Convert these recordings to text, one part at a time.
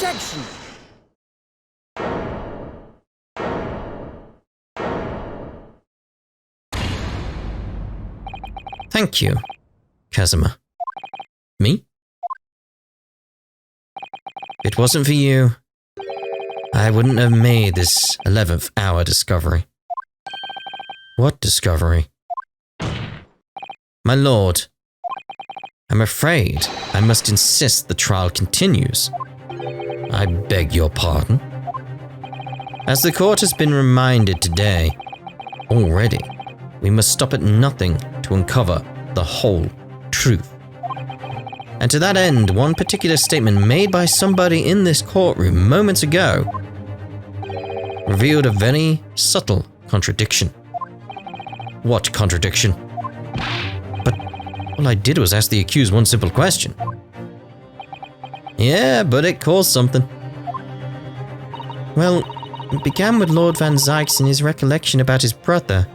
Objection! Thank you, Kazuma. Me? If it wasn't for you, I wouldn't have made this 11th hour discovery. What discovery? My lord, I'm afraid I must insist the trial continues. I beg your pardon. As the court has been reminded today, already, we must stop at nothing to uncover the whole truth. And to that end, one particular statement made by somebody in this courtroom moments ago revealed a very subtle contradiction. What contradiction? But all I did was ask the accused one simple question. Yeah, but it caused something. Well, it began with Lord Van Zykes and his recollection about his brother.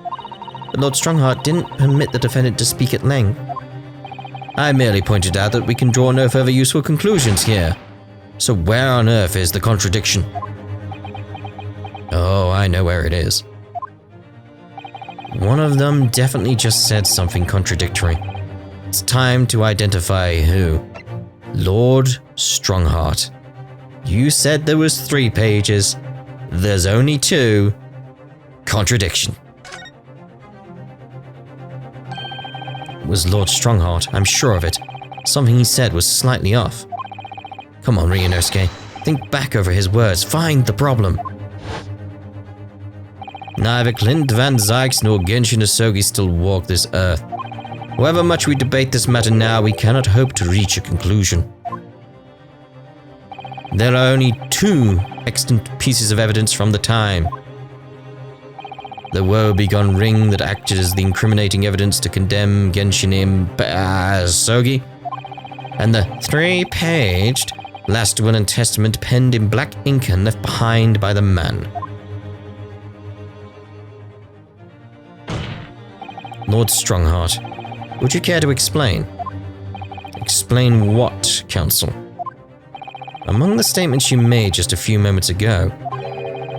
But Lord Strongheart didn't permit the defendant to speak at length. I merely pointed out that we can draw no further useful conclusions here. So where on earth is the contradiction? Oh, I know where it is. One of them definitely just said something contradictory. It's time to identify who. Lord Strongheart. You said there was 3 pages. There's only 2. Contradiction. It was Lord Strongheart, I'm sure of it. Something he said was slightly off. Come on, Ryunosuke. Think back over his words. Find the problem. Neither Clint Van Zykes nor Genshin Asogi still walk this earth. However much we debate this matter now, we cannot hope to reach a conclusion. There are only 2 extant pieces of evidence from the time. The woe-begone ring that acted as the incriminating evidence to condemn Genshin Asogi, and the 3-paged last will and testament penned in black ink and left behind by the man. Lord Strongheart, would you care to explain? Explain what, Counsel? Among the statements you made just a few moments ago,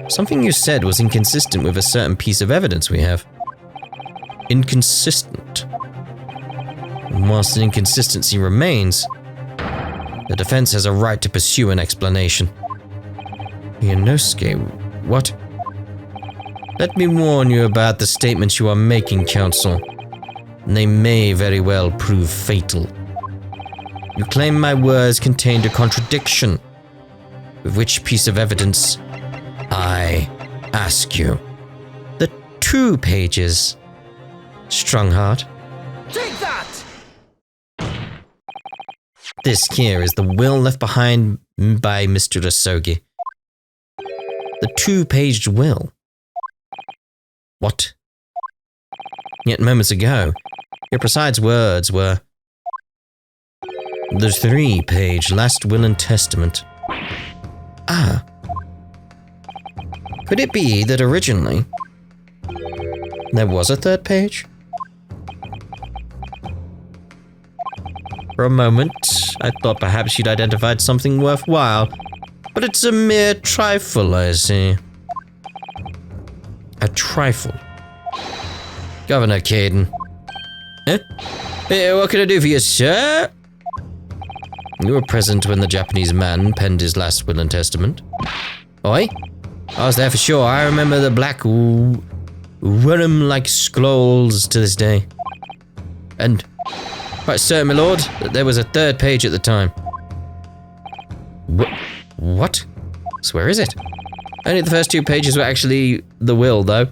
something you said was inconsistent with a certain piece of evidence we have. Inconsistent. And whilst an inconsistency remains, the defense has a right to pursue an explanation. Ryunosuke, what? Let me warn you about the statements you are making, Counsel. They may very well prove fatal. You claim my words contained a contradiction. With which piece of evidence? I ask you. The 2 pages. Strongheart. Take that! This here is the will left behind by Mr. Asogi. The 2-paged will. What? Yet moments ago, your precise words were, the 3-page last will and testament. Ah. Could it be that originally there was a 3rd page? For a moment, I thought perhaps you'd identified something worthwhile, but it's a mere trifle, I see. A trifle. Governor Caden. Eh? What can I do for you, sir? You were present when the Japanese man penned his last will and testament. Oi? I was there for sure. I remember the black worm-like scrolls to this day. And quite certain, my lord, that there was a 3rd page at the time. What? So where is it? Only the first 2 pages were actually the will, though.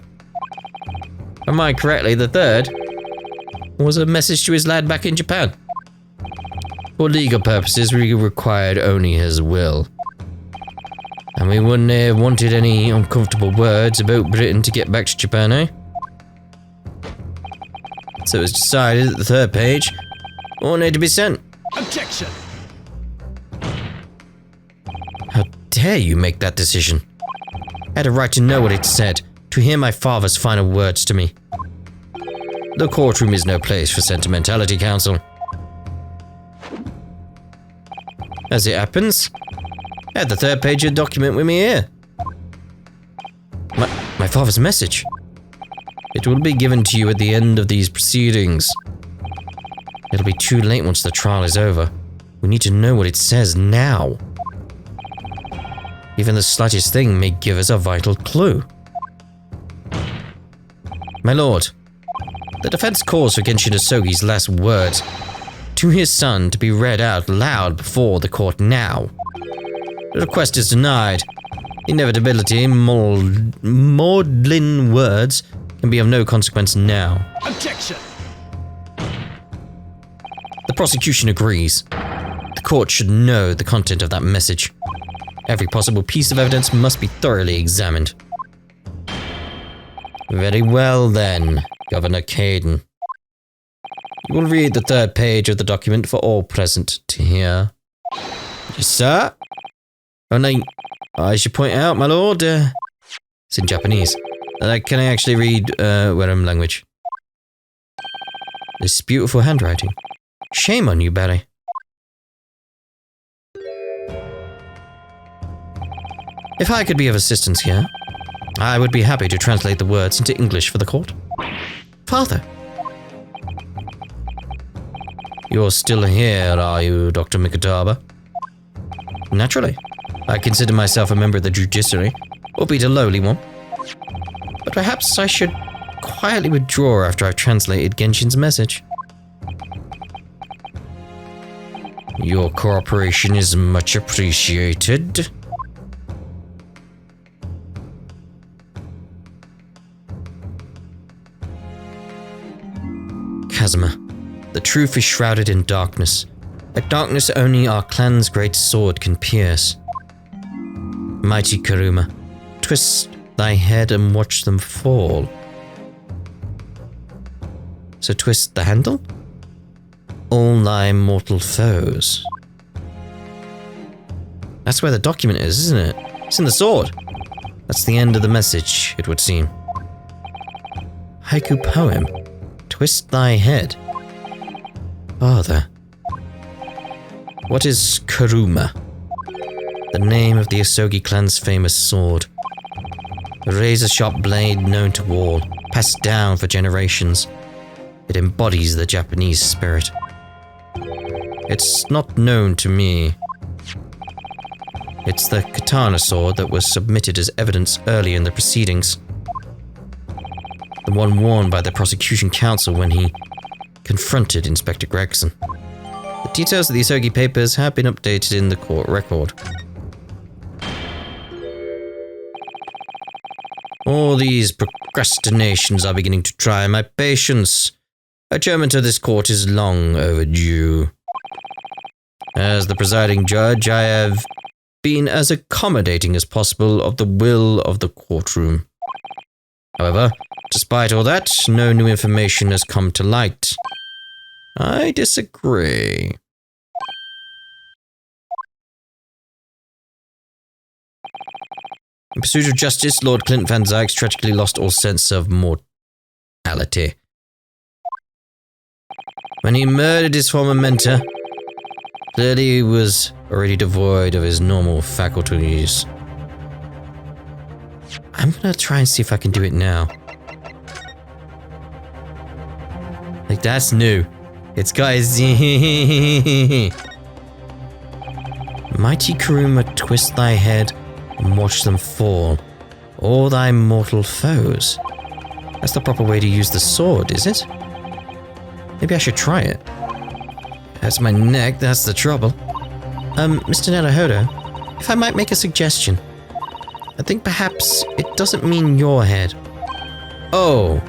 Am I correctly, the 3rd was a message to his lad back in Japan. For legal purposes, we required only his will. And we wouldn't have wanted any uncomfortable words about Britain to get back to Japan, eh? So it was decided that the 3rd page won't need to be sent. Objection! How dare you make that decision? I had a right to know what it said, to hear my father's final words to me. The courtroom is no place for sentimentality, Counsel. As it happens, I had the third page of the document with me here. My father's message. It will be given to you at the end of these proceedings. It'll be too late once the trial is over. We need to know what it says now. Even the slightest thing may give us a vital clue. My lord, the defense calls for Genshin Asogi's last words to his son to be read out loud before the court now. The request is denied. Inevitability, maudlin words can be of no consequence now. Objection! The prosecution agrees. The court should know the content of that message. Every possible piece of evidence must be thoroughly examined. Very well then, Governor Caden. You will read the third page of the document for all present to hear. Yes, sir. Only, I should point out, my lord, it's in Japanese. Can I actually read Werem language? This beautiful handwriting. Shame on you, Barry. If I could be of assistance here, I would be happy to translate the words into English for the court. Father. You're still here, are you, Dr. Mikutaba? Naturally. I consider myself a member of the judiciary, albeit a lowly one. But perhaps I should quietly withdraw after I've translated Genshin's message. Your cooperation is much appreciated. Kazuma, the truth is shrouded in darkness. A darkness only our clan's great sword can pierce. Mighty Karuma, twist thy head and watch them fall. So twist the handle? All thy mortal foes. That's where the document is, isn't it? It's in the sword. That's the end of the message, it would seem. Haiku poem. Twist thy head. Father. What is Karuma? The name of the Asogi clan's famous sword. A razor-sharp blade known to all, passed down for generations. It embodies the Japanese spirit. It's not known to me. It's the katana sword that was submitted as evidence early in the proceedings. The one worn by the prosecution counsel when he confronted Inspector Gregson. The details of the Asogi papers have been updated in the court record. All these procrastinations are beginning to try my patience. Adjournment of this court is long overdue. As the presiding judge, I have been as accommodating as possible of the will of the courtroom. However, despite all that, no new information has come to light. I disagree. In pursuit of justice, Lord Clint Van Zykes tragically lost all sense of mortality. When he murdered his former mentor, clearly he was already devoid of his normal faculties. I'm gonna try and see if I can do it now. Like, that's new. It's got his Mighty Karuma, twist thy head and watch them fall. All thy mortal foes. That's the proper way to use the sword, is it? Maybe I should try it. That's my neck, that's the trouble. Mr. Naruhodo, if I might make a suggestion. I think perhaps it doesn't mean your head. Oh.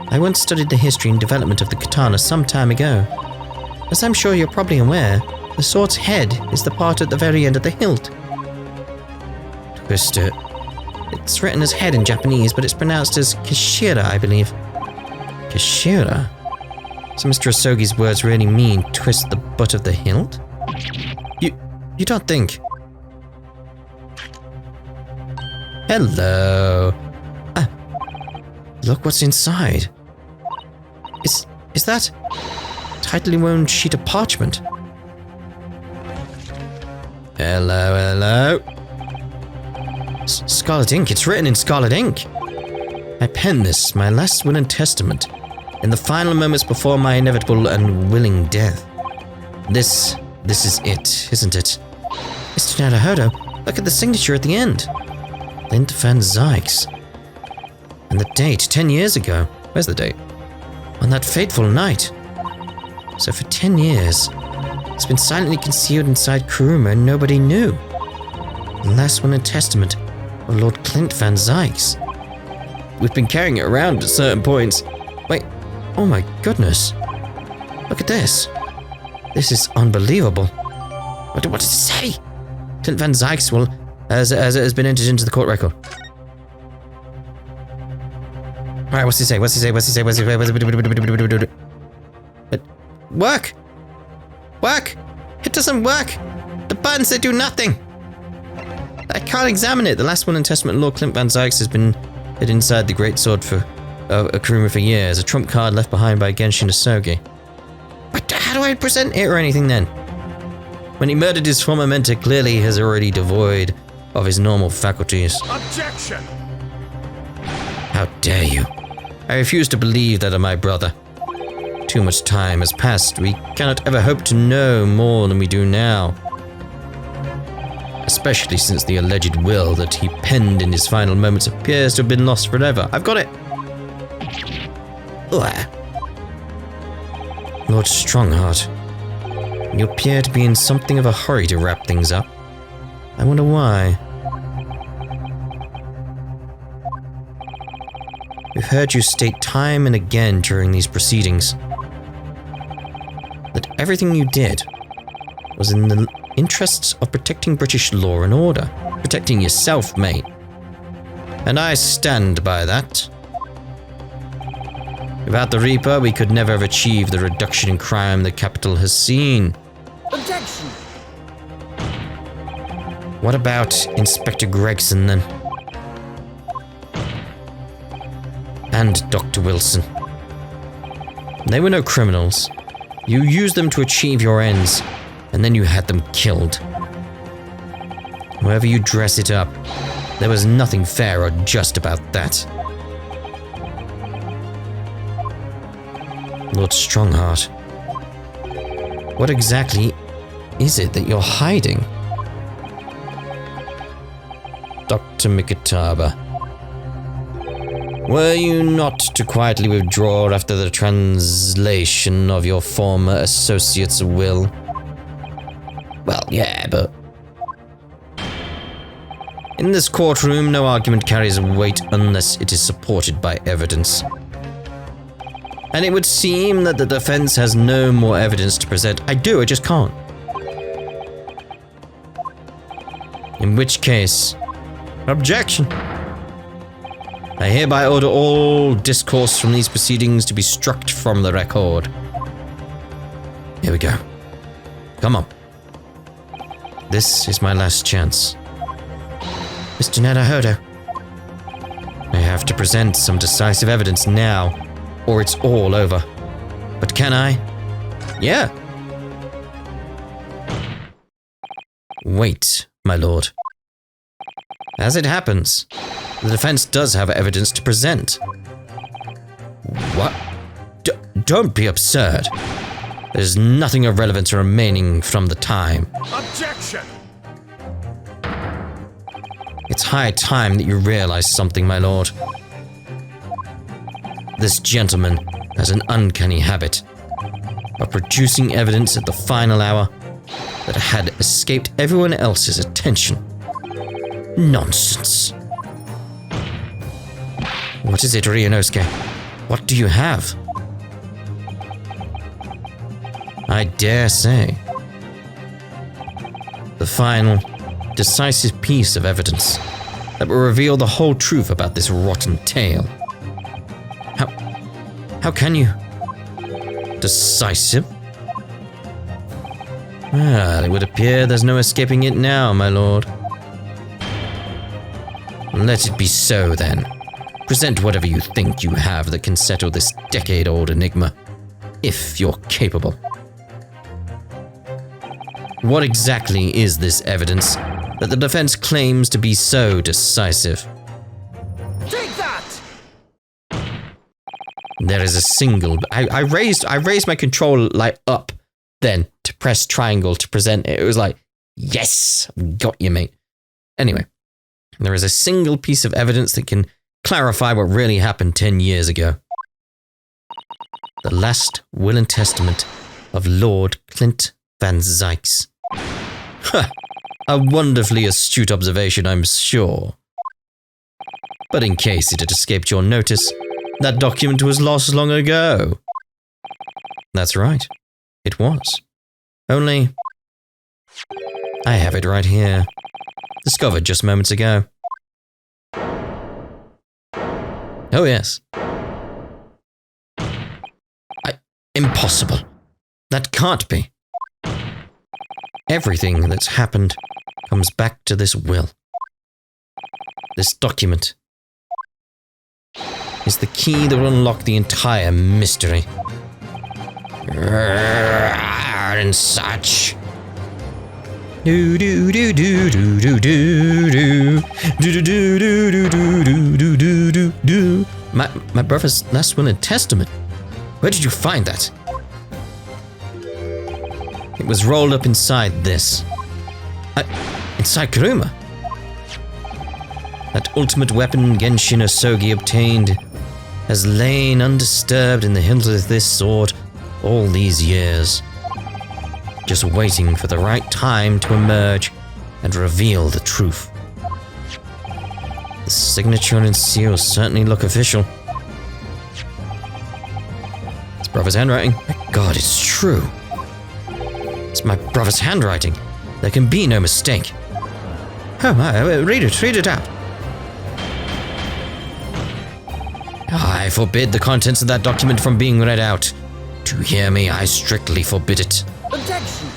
I once studied the history and development of the katana some time ago. As I'm sure you're probably aware, the sword's head is the part at the very end of the hilt. Twist it. It's written as head in Japanese, but it's pronounced as Kishira, I believe. Kishira? So Mr. Asogi's words really mean twist the butt of the hilt? You don't think? Hello. Look what's inside. Is that tightly wound sheet of parchment? Hello. Scarlet ink, it's written in scarlet ink. I penned this, my last will and testament, in the final moments before my inevitable and willing death. This is it, isn't it? Mr. Naruhodo, look at the signature at the end. Clint Van Zykes. And the date, 10 years ago. Where's the date? On that fateful night. So for 10 years, it's been silently concealed inside Kuruma and nobody knew. The last will and testament of Lord Clint Van Zykes. We've been carrying it around at certain points. Wait, oh my goodness. Look at this. This is unbelievable. What does it say? Clint Van Zykes will, as it has been entered into the court record. Alright, what's he say? Work! It doesn't work! The buttons, they do nothing! I can't examine it. The last will and testament of Lord Clint Van Zykes has been hid inside the Great Sword for Kuruma for years, a trump card left behind by Genshin Asogi. But how do I present it or anything then? When he murdered his former mentor, clearly he is already devoid of his normal faculties. Objection! How dare you? I refuse to believe that of my brother. Too much time has passed. We cannot ever hope to know more than we do now. Especially since the alleged will that he penned in his final moments appears to have been lost forever. I've got it! Ugh. Lord Strongheart, you appear to be in something of a hurry to wrap things up. I wonder why. We've heard you state time and again during these proceedings that everything you did was in the interests of protecting British law and order, protecting yourself, mate. And I stand by that. Without the Reaper, we could never have achieved the reduction in crime the capital has seen. Objection! What about Inspector Gregson, then? And Dr. Wilson. They were no criminals. You used them to achieve your ends, and then you had them killed. However you dress it up, there was nothing fair or just about that. Lord Strongheart, what exactly is it that you're hiding? Dr. Mikitaba, were you not to quietly withdraw after the translation of your former associate's will? Well, yeah, but... in this courtroom, no argument carries weight unless it is supported by evidence. And it would seem that the defense has no more evidence to present. I just can't. In which case, objection. I hereby order all discourse from these proceedings to be struck from the record. Here we go. Come on. This is my last chance. Mr. Naruhodo, I have to present some decisive evidence now, or it's all over. But can I? Yeah. Wait, my lord. As it happens, the defense does have evidence to present. What? Don't be absurd. There's nothing of relevance remaining from the time. Objection! It's high time that you realize something, my lord. This gentleman has an uncanny habit of producing evidence at the final hour that had escaped everyone else's attention. Nonsense. What is it, Ryunosuke? What do you have? I dare say. The final, decisive piece of evidence that will reveal the whole truth about this rotten tale. How can you? Decisive? Well, it would appear there's no escaping it now, my lord. Let it be so, then. Present whatever you think you have that can settle this decade-old enigma, if you're capable. What exactly is this evidence that the defense claims to be so decisive? Take that! There is a single... I raised my controller like up then to press triangle to present it. It was like, yes, got you, mate. Anyway, there is a single piece of evidence that can clarify what really happened 10 years ago. The last will and testament of Lord Clint Van Zykes. Ha! A wonderfully astute observation, I'm sure. But in case it had escaped your notice, that document was lost long ago. That's right. It was. Only, I have it right here. Discovered just moments ago. Oh yes. Impossible. That can't be. Everything that's happened comes back to this will. This document is the key that will unlock the entire mystery. And such. Do do do do do do do do do do do do do do do do do. My brother's last will and testament. Where did you find that? It was rolled up inside this. Inside Kuruma. That ultimate weapon Genshin Osogi obtained has lain undisturbed in the hilt of this sword all these years, just waiting for the right time to emerge and reveal the truth. The signature and seal certainly look official. It's brother's handwriting. My God, it's true. It's my brother's handwriting. There can be no mistake. Oh my, read it out. I forbid the contents of that document from being read out. To hear me, I strictly forbid it. Objection!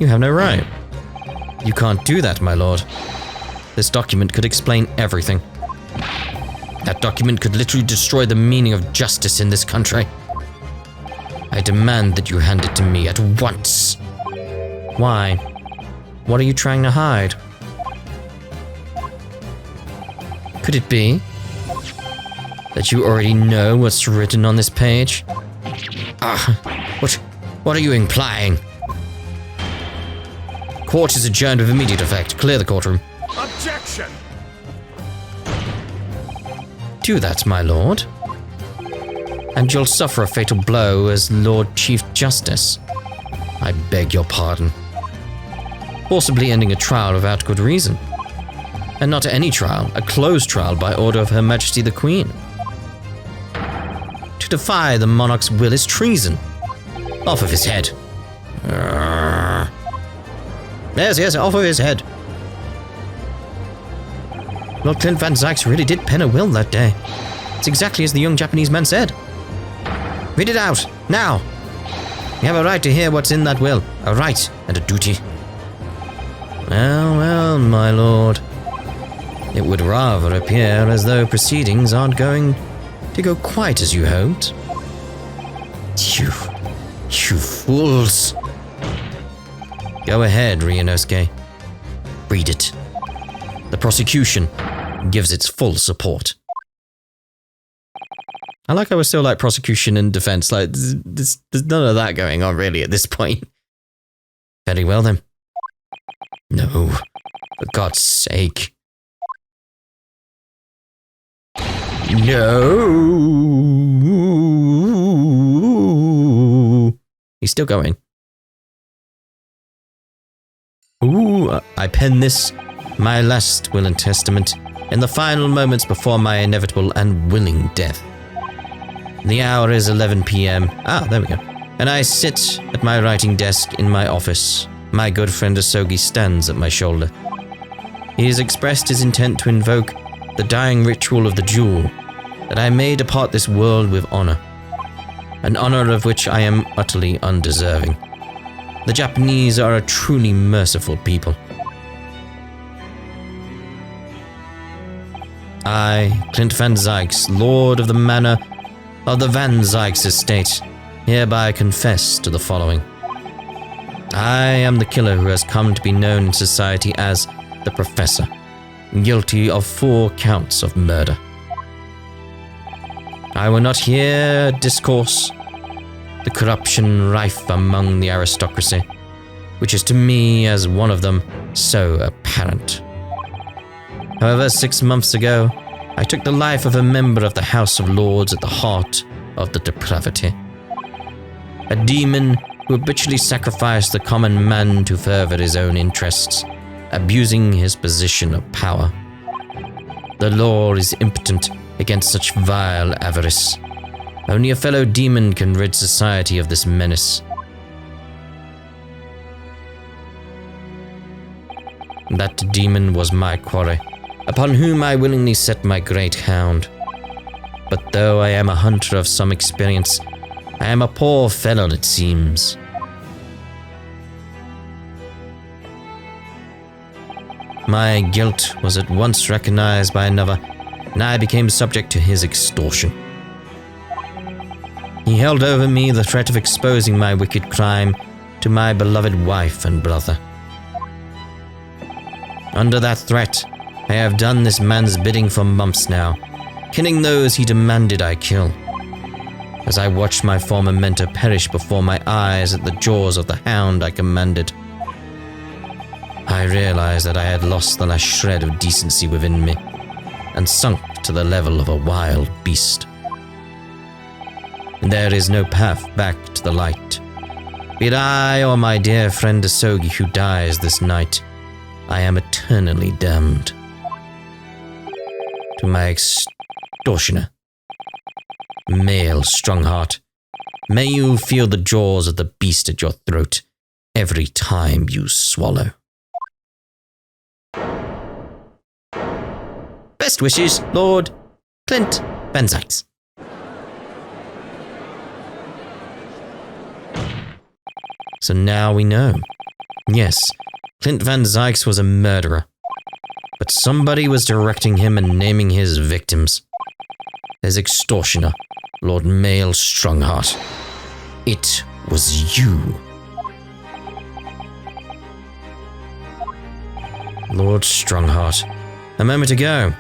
You have no right. You can't do that, my lord. This document could explain everything. That document could literally destroy the meaning of justice in this country. I demand that you hand it to me at once. Why? What are you trying to hide? Could it be that you already know what's written on this page? What are you implying? Court is adjourned with immediate effect. Clear the courtroom. Objection! Do that, my lord. And you'll suffer a fatal blow as Lord Chief Justice. I beg your pardon. Forcibly ending a trial without good reason. And not any trial, a closed trial by order of Her Majesty the Queen. To defy the monarch's will is treason. Off of his head. Yes, off of his head. Lord Clint Van Zykes really did pen a will that day. It's exactly as the young Japanese man said. Read it out, now. You have a right to hear what's in that will. A right and a duty. Well, my lord. It would rather appear as though proceedings aren't going to go quite as you hoped. You fools. Go ahead, Ryunosuke. Read it. The prosecution gives its full support. I like how we're still like prosecution and defense. Like, there's none of that going on really at this point. Very well then. No, for God's sake. No. He's still going. Ooh, I pen this, my last will and testament, in the final moments before my inevitable and willing death. The hour is 11 p.m. There we go. And I sit at my writing desk in my office. My good friend Osogi stands at my shoulder. He has expressed his intent to invoke the dying ritual of the jewel, that I may depart this world with honor. An honor of which I am utterly undeserving. The Japanese are a truly merciful people. I, Clint Van Zykes, Lord of the Manor of the Van Zykes estate, hereby confess to the following. I am the killer who has come to be known in society as the Professor, guilty of 4 counts of murder. I will not here discourse the corruption rife among the aristocracy, which is to me, as one of them, so apparent. However, 6 months ago, I took the life of a member of the House of Lords at the heart of the depravity. A demon who habitually sacrificed the common man to further his own interests, abusing his position of power. The law is impotent against such vile avarice. Only a fellow demon can rid society of this menace. That demon was my quarry, upon whom I willingly set my great hound. But though I am a hunter of some experience, I am a poor fellow, it seems. My guilt was at once recognized by another, and I became subject to his extortion. He held over me the threat of exposing my wicked crime to my beloved wife and brother. Under that threat, I have done this man's bidding for months now, killing those he demanded I kill. As I watched my former mentor perish before my eyes at the jaws of the hound I commanded, I realized that I had lost the last shred of decency within me and sunk to the level of a wild beast. There is no path back to the light. Be it I or my dear friend Asogi who dies this night, I am eternally damned. To my extortioner, male Strongheart, may you feel the jaws of the beast at your throat every time you swallow. Best wishes, Lord Clint Van Zyks. So now we know. Yes, Clint Van Zyks was a murderer. But somebody was directing him and naming his victims. His extortioner, Lord Male Strongheart. It was you. Lord Strongheart, a moment ago,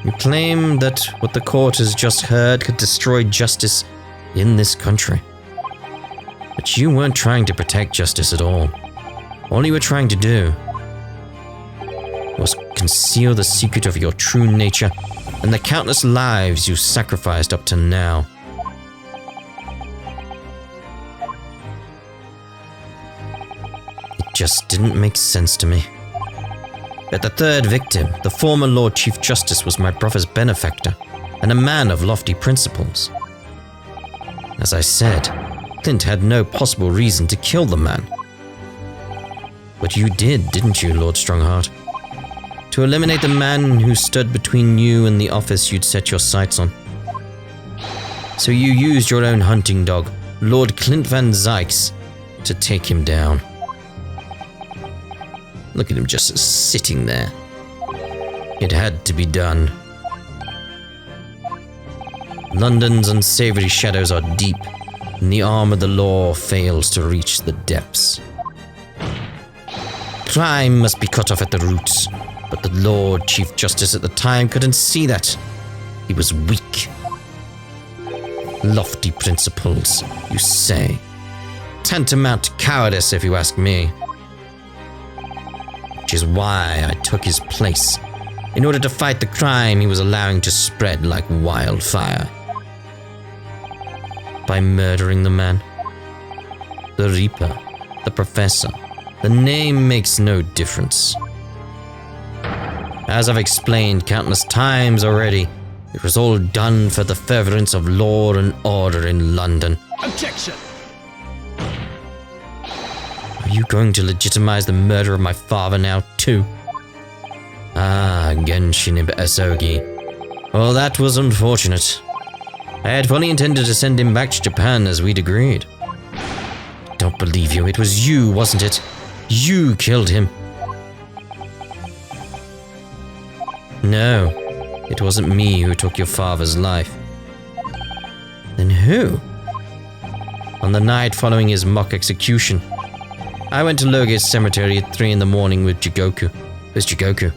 you claimed that what the court has just heard could destroy justice in this country. But you weren't trying to protect justice at all. All you were trying to do was conceal the secret of your true nature and the countless lives you sacrificed up to now. It just didn't make sense to me. That the third victim, the former Lord Chief Justice, was my brother's benefactor and a man of lofty principles. As I said, Clint had no possible reason to kill the man. But you did, didn't you, Lord Strongheart? To eliminate the man who stood between you and the office you'd set your sights on. So you used your own hunting dog, Lord Clint Van Zyks, to take him down. Look at him just sitting there. It had to be done. London's unsavory shadows are deep, and the arm of the law fails to reach the depths. Crime must be cut off at the roots, but the Lord Chief Justice at the time couldn't see that. He was weak. Lofty principles, you say. Tantamount to cowardice, if you ask me. Which is why I took his place, in order to fight the crime he was allowing to spread like wildfire. By murdering the man. The Reaper, the Professor, the name makes no difference. As I've explained countless times already, it was all done for the furtherance of law and order in London. Objection! Are you going to legitimize the murder of my father now, too? Ah, Genshin Asogi. Well, that was unfortunate. I had fully intended to send him back to Japan as we'd agreed. Don't believe you. It was you, wasn't it? You killed him. No, it wasn't me who took your father's life. Then who? On the night following his mock execution, I went to Logate Cemetery at 3 in the morning with Jigoku. Who's Jigoku?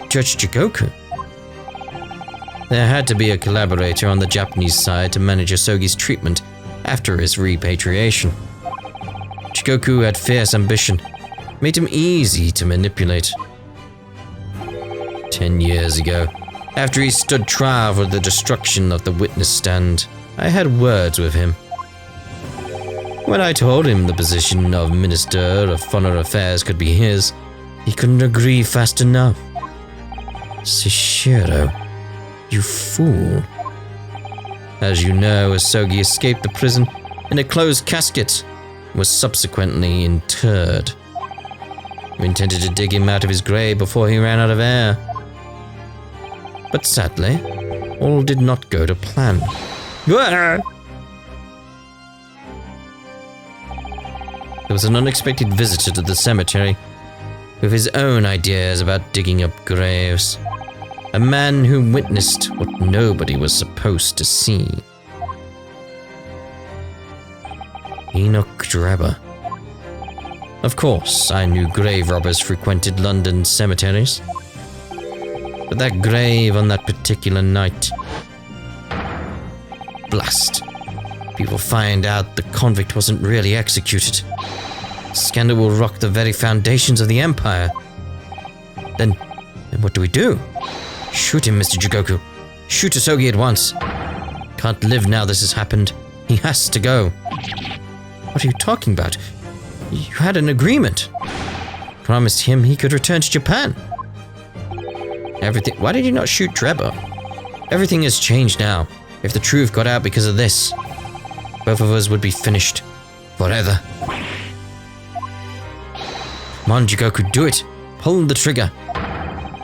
Judge Jigoku? There had to be a collaborator on the Japanese side to manage Asogi's treatment after his repatriation. Jigoku had fierce ambition, made him easy to manipulate. 10 years ago, after he stood trial for the destruction of the witness stand, I had words with him. When I told him the position of Minister of Foreign Affairs could be his, he couldn't agree fast enough. Sashiro, you fool. As you know, Asogi escaped the prison in a closed casket and was subsequently interred. We intended to dig him out of his grave before he ran out of air. But sadly, all did not go to plan. There was an unexpected visitor to the cemetery with his own ideas about digging up graves. A man who witnessed what nobody was supposed to see. Enoch Drebber. Of course, I knew grave robbers frequented London cemeteries. But that grave on that particular night... Blast. People find out the convict wasn't really executed. Scandal will rock the very foundations of the Empire. Then what do we do? Shoot him, Mr. Jigoku. Shoot Asogi at once. Can't live now this has happened. He has to go. What are you talking about? You had an agreement. Promised him he could return to Japan. Why did you not shoot Drebber? Everything has changed now. If the truth got out because of this, both of us would be finished. Forever. Come on, Jigoku, do it. Pull the trigger.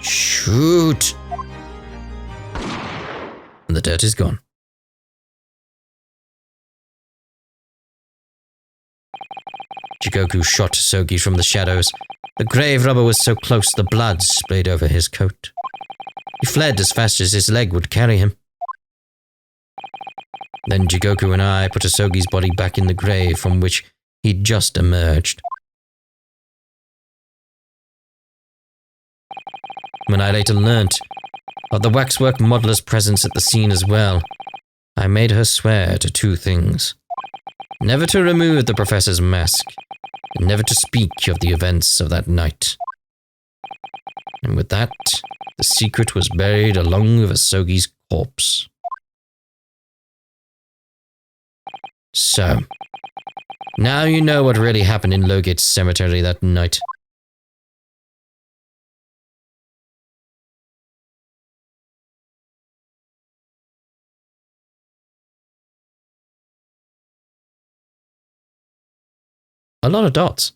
Shoot. And the dirt is gone. Jigoku shot Asogi from the shadows. The grave robber was so close the blood sprayed over his coat. He fled as fast as his leg would carry him. Then Jigoku and I put Asogi's body back in the grave from which he'd just emerged. When I later learnt of the waxwork modeler's presence at the scene as well, I made her swear to 2 things. Never to remove the professor's mask, and never to speak of the events of that night. And with that, the secret was buried along with Asogi's corpse. So, now you know what really happened in Logate Cemetery that night. A lot of dots.